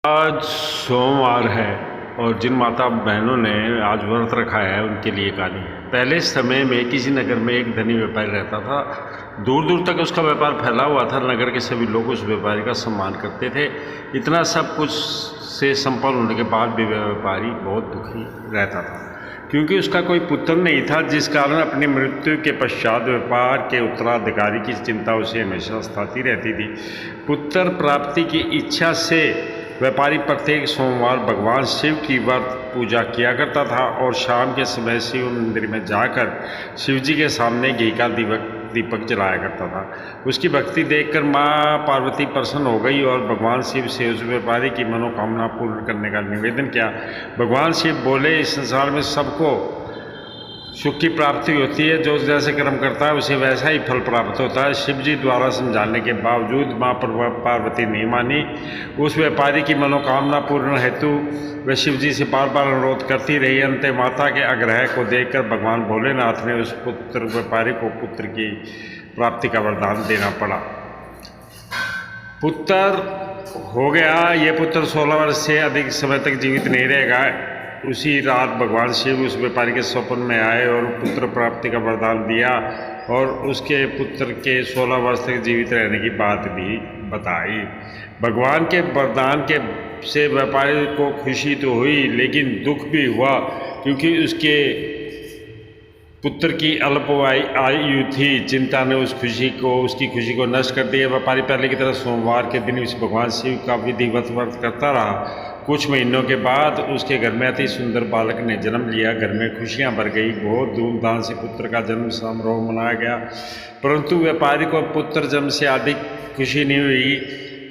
आज सोमवार है और जिन माता बहनों ने आज व्रत रखा है उनके लिए कहानी है। पहले समय में किसी नगर में एक धनी व्यापारी रहता था। दूर दूर तक उसका व्यापार फैला हुआ था। नगर के सभी लोग उस व्यापारी का सम्मान करते थे। इतना सब कुछ से संपन्न होने के बाद भी व्यापारी बहुत दुखी रहता था, क्योंकि उसका कोई पुत्र नहीं था, जिस कारण अपनी मृत्यु के पश्चात व्यापार के उत्तराधिकारी की चिंता उसे हमेशा सताती रहती थी। पुत्र प्राप्ति की इच्छा से व्यापारी प्रत्येक सोमवार भगवान शिव की व्रत पूजा किया करता था और शाम के समय शिव मंदिर में जाकर शिव जी के सामने घी का दीपक जलाया करता था। उसकी भक्ति देखकर माँ पार्वती प्रसन्न हो गई और भगवान शिव से उस व्यापारी की मनोकामना पूर्ण करने का निवेदन किया। भगवान शिव बोले, इस संसार में सबको सुख की प्राप्ति होती है, जो जैसे कर्म करता है उसे वैसा ही फल प्राप्त होता है। शिव जी द्वारा समझाने के बावजूद माँ पार्वती नहीं मानी। उस व्यापारी की मनोकामना पूर्ण हेतु वह शिव जी से बार बार अनुरोध करती रही। अंत माता के आग्रह को देखकर भगवान भोलेनाथ ने उस व्यापारी को पुत्र की प्राप्ति का वरदान देना पड़ा। पुत्र हो गया। ये पुत्र 16 वर्ष से अधिक समय तक जीवित नहीं रहेगा। उसी रात भगवान शिव उस व्यापारी के स्वप्न में आए और पुत्र प्राप्ति का वरदान दिया और उसके पुत्र के 16 वर्ष तक जीवित रहने की बात भी बताई। भगवान के वरदान के से व्यापारी को खुशी तो हुई, लेकिन दुख भी हुआ, क्योंकि उसके पुत्र की अल्प आयु थी। चिंता ने उसकी खुशी को नष्ट कर दिया। व्यापारी पहले की तरह सोमवार के दिन भगवान शिव का विधिवत व्रत करता रहा। कुछ महीनों के बाद उसके घर में अति सुंदर बालक ने जन्म लिया। घर में खुशियां भर गई। बहुत धूमधाम से पुत्र का जन्म समारोह मनाया गया, परंतु व्यापारी को पुत्र जन्म से अधिक खुशी नहीं हुई।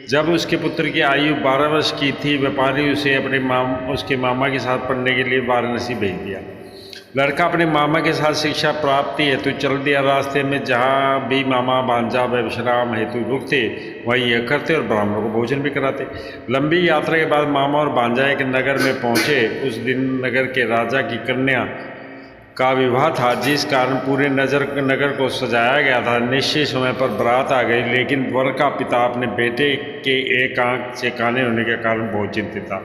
जब उसके पुत्र की आयु 12 वर्ष की थी, व्यापारी उसे उसके मामा के साथ पढ़ने के लिए वाराणसी भेज दिया। लड़का अपने मामा के साथ शिक्षा प्राप्ति हेतु चल दिया। रास्ते में जहाँ भी मामा भांजा व विश्राम हेतु रुकते वहीं यह करते और ब्राह्मणों को भोजन भी कराते। लंबी यात्रा के बाद मामा और भांजा एक नगर में पहुँचे। उस दिन नगर के राजा की कन्या का विवाह था, जिस कारण पूरे नगर को सजाया गया था। निश्चित समय पर बारात आ गई, लेकिन वर का पिता अपने बेटे के एक आंख से काने होने के कारण बहुत चिंतित था।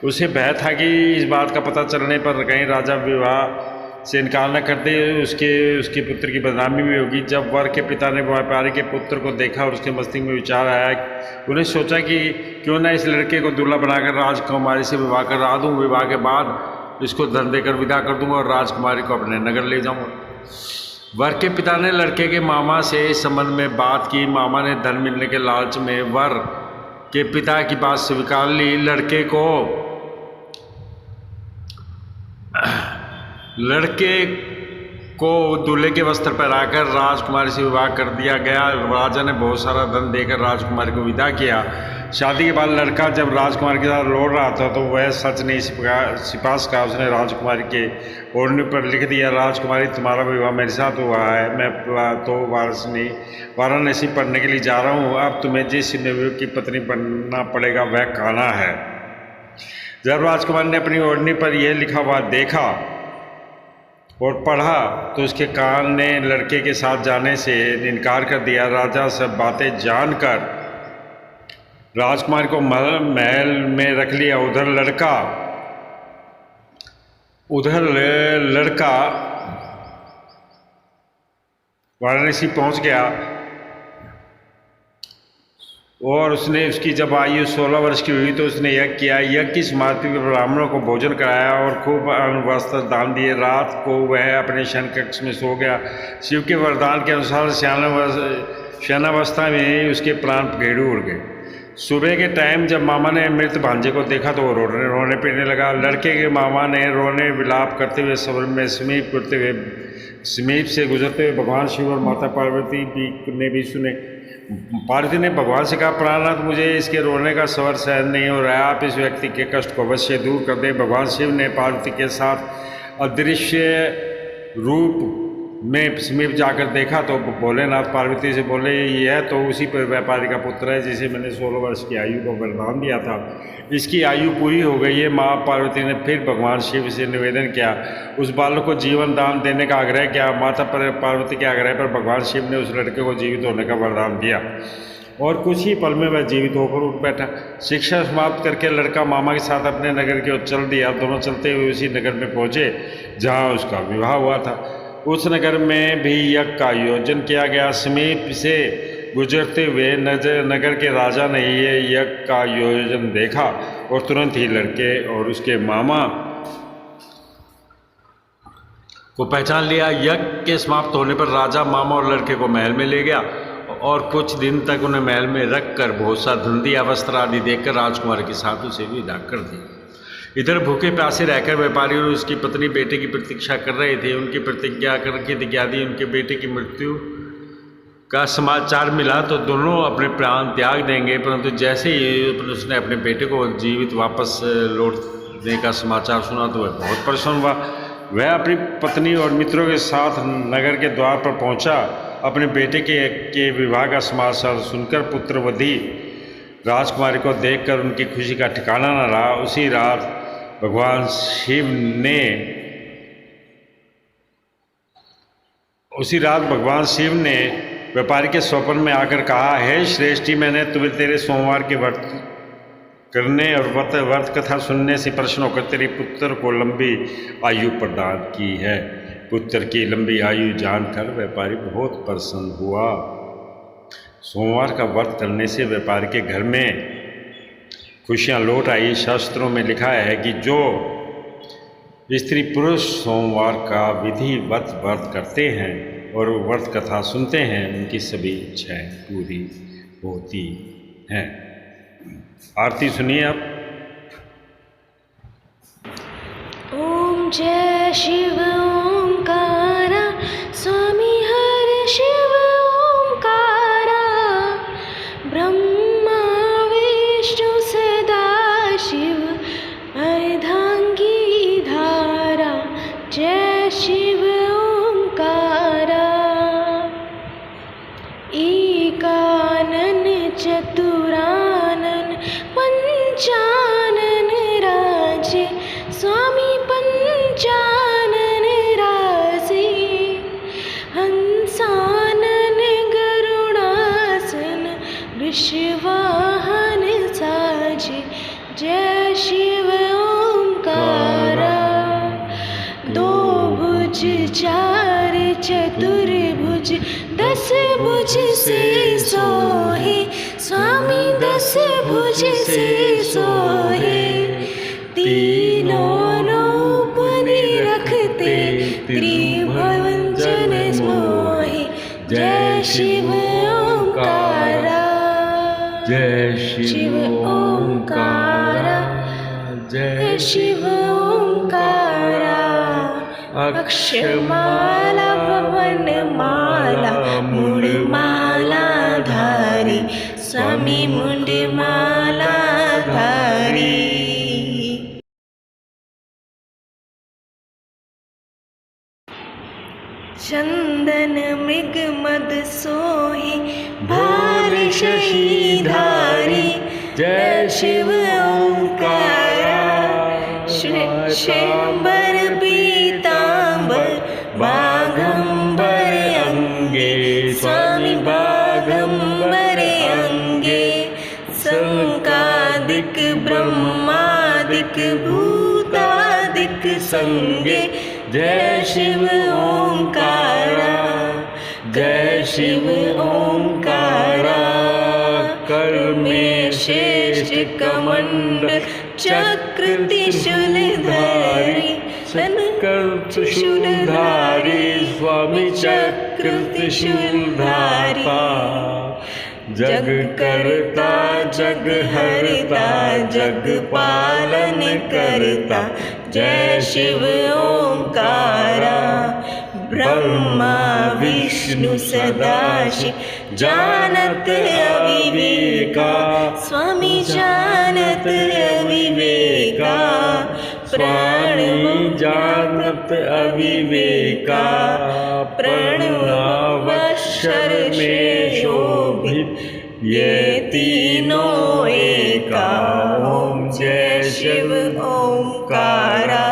उसे भय था कि इस बात का पता चलने पर कहीं राजा विवाह से इनकार न करते उसके पुत्र की बदनामी भी होगी। जब वर के पिता ने व्यापारी के पुत्र को देखा और उसके मस्तिष्क में विचार आया, उन्हें सोचा कि क्यों न इस लड़के को दूल्हा बनाकर राजकुमारी से विवाह करा दूं। विवाह के बाद इसको धन देकर विदा कर दूंगा और राजकुमारी को अपने नगर ले जाऊंगा। वर के पिता ने लड़के के मामा से इस संबंध में बात की। मामा ने धन मिलने के लालच में वर के पिता की बात स्वीकार ली। लड़के को दूल्हे के वस्त्र पहनाकर राजकुमारी से विवाह कर दिया गया। राजा ने बहुत सारा धन देकर राजकुमारी को विदा किया। शादी के बाद लड़का जब राजकुमारी के साथ लौट रहा था तो वह सच नहीं सिपास का उसने राजकुमारी के ओढ़ने पर लिख दिया, राजकुमारी तुम्हारा विवाह मेरे साथ हुआ है। मैं तो वाराणसी पढ़ने के लिए जा रहा हूँ। अब तुम्हें जिस नवयुवक की पत्नी बनना पड़ेगा वह कान्हा है। जब राजकुमारी ने अपनी ओढ़नी पर यह लिखा हुआ देखा और पढ़ा तो उसके कान ने लड़के के साथ जाने से इनकार कर दिया। राजा सब बातें जानकर राजकुमारी को महल में रख लिया। उधर लड़का वाराणसी पहुंच गया और उसकी जब आयु 16 वर्ष की हुई तो उसने यज्ञ किया। यज्ञ की समाप्ति में ब्राह्मणों को भोजन कराया और खूब अन्न वस्त्र दान दिए। रात को वह अपने शयन कक्ष में सो गया। शिव के वरदान के अनुसार शयनावस्था में ही उसके प्राण पखेरु उड़ गए। सुबह के टाइम जब मामा ने मृत भांजे को देखा तो वो रोने पीटने लगा। लड़के के मामा ने रोने विलाप करते हुए सबर में समीप से गुजरते हुए भगवान शिव और माता पार्वती ने भी सुने। पार्वती ने भगवान से कहा, प्राणनाथ, मुझे इसके रोने का स्वर सहन नहीं हो रहा है, आप इस व्यक्ति के कष्ट को अवश्य दूर कर दें। भगवान शिव ने पार्वती के साथ अदृश्य रूप में समीप जाकर देखा तो भोलेनाथ पार्वती से बोले, यह तो उसी पर व्यापारी का पुत्र है जिसे मैंने 16 वर्ष की आयु को वरदान दिया था। इसकी आयु पूरी हो गई है। माँ पार्वती ने फिर भगवान शिव से निवेदन किया, उस बालक को जीवन दान देने का आग्रह किया। माता पार्वती के आग्रह पर भगवान शिव ने उस लड़के को जीवित होने का वरदान दिया। और कुछ ही पल में वह जीवित होकर उठ बैठा। शिक्षा समाप्त करके लड़का मामा के साथ अपने नगर की ओर चल दिया। दोनों चलते हुए उसी नगर में पहुंचे जहां उसका विवाह हुआ था। उस नगर में भी यज्ञ का आयोजन किया गया। समीप से गुजरते हुए नगर के राजा ने ये यज्ञ का आयोजन देखा और तुरंत ही लड़के और उसके मामा को पहचान लिया। यज्ञ के समाप्त होने पर राजा मामा और लड़के को महल में ले गया और कुछ दिन तक उन्हें महल में रख कर बहुत सा धुंधिया वस्त्र आदि देकर राजकुमार के साथ उसे विदा कर दिया। इधर भूखे प्यासे रहकर व्यापारी और उसकी पत्नी बेटे की प्रतीक्षा कर रहे थे। उनकी प्रतिज्ञा करके यदि उनके बेटे की मृत्यु का समाचार मिला तो दोनों अपने प्राण त्याग देंगे, परंतु जैसे ही उसने अपने बेटे को जीवित वापस लौटने का समाचार सुना तो वह बहुत परेशान हुआ। वह अपनी पत्नी और मित्रों के साथ नगर के द्वार पर पहुंचा। अपने बेटे के विवाह का समाचार सुनकर पुत्रवधी राजकुमारी को देखकर उनकी खुशी का ठिकाना न रहा। उसी रात भगवान शिव ने व्यापारी के स्वप्न में आकर कहा, हे श्रेष्ठी, मैंने तुम्हें तेरे सोमवार के व्रत करने और व्रत कथा सुनने से प्रसन्न होकर तेरे पुत्र को लंबी आयु प्रदान की है। पुत्र की लंबी आयु जानकर व्यापारी बहुत प्रसन्न हुआ। सोमवार का व्रत करने से व्यापारी के घर में खुशियां लौट आई। शास्त्रों में लिखा है कि जो स्त्री पुरुष सोमवार का विधिवत व्रत करते हैं और व्रत कथा सुनते हैं, उनकी सभी इच्छाएं पूरी होती हैं। आरती सुनिए आप। ओम जय शिव ओंकारा, स्वामी हर शिव ओंकारा, ब्रह्मा विष्णु सदा शिव अर्धांगी धारा। जय शिव ओंकारा, एकानन चतुरानन पंचानन राजे, स्वामी पंचानन राजे, हंसानन गरुड़ासन विश्ववाहन साजे। जय शिव ओंकारा, दो भुज चार चतुर्भुज, 10 भुज से सोहे, स्वामी 10 भुज से सोहे। तीनों रूप निरखते, त्रिभुवन जन मोहे। जय शिव ओंकारा, जय शिव ओंकारा, जय शिव ओंकारा। अक्षमाला पवन माला, मुंडमाला धारी, स्वामी मुंडमाला धारी। चंदन मृग मद सोहे, भार शशि धारी। जय शिव ओंकारा, श्वेतांबर पीतांबर, बाघंबर अंगे, स्वामी बाघंबर अंगे। संकादिक ब्रह्मादिक भूतादिक संगे। जय शिव ओंकारा, जय शिव ओंकारा। कर में श्रेष्ठ कमंडल, चक्र त्रिशूलधारी, संकर त्रिशूलधारी, स्वामी चक्र त्रिशूलधारी। जग करता जग हरता, जग पालन करता। जय शिव ओंकारा, ब्रह्मा विष्णु सदाशिव, जानत अविवेका, स्वामी जानत अविवेका। प्राणी जानत अविवेका, प्रणवाक्षर में शोभित, ये तीनों एका। ओम जय शिव ओंकारा,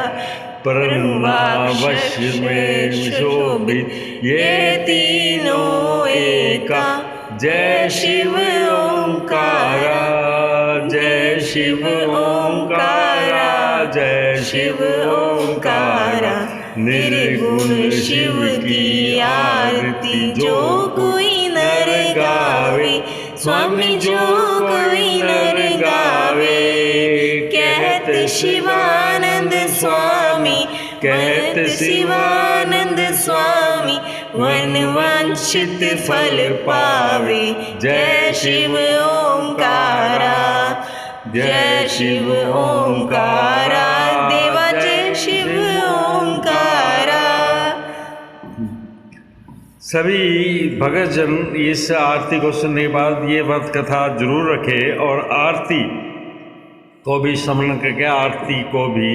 प्रणवावश में शोभित, ये तीनों एका। जय शिव ओंकारा, जय शिव ओंकारा, जय शिव ओंकारा। निर्गुण शिव की आरती जो कोई नर गावे, स्वामी जो कोई नर गावे। कहत शिवानंद स्वामी, कहत शिवानंद स्वामी, वन वांछित फल पावे। जय शिव ओंकारा, जय शिव ओंकारा, देवा जय शिव ओंकारा। सभी भगतजन इस आरती को सुनने के बाद ये व्रत कथा जरूर रखें और आरती को भी सम्मान करके आरती को भी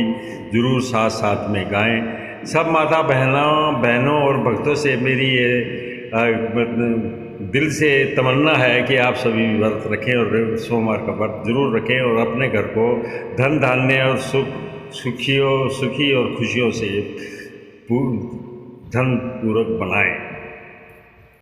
जरूर साथ साथ में गाएं। सब माता बहनों और भक्तों से मेरी ये दिल से तमन्ना है कि आप सभी व्रत रखें और सोमवार का व्रत जरूर रखें और अपने घर को धन धान्य और सुखी और खुशियों से धन पूर्वक बनाएं।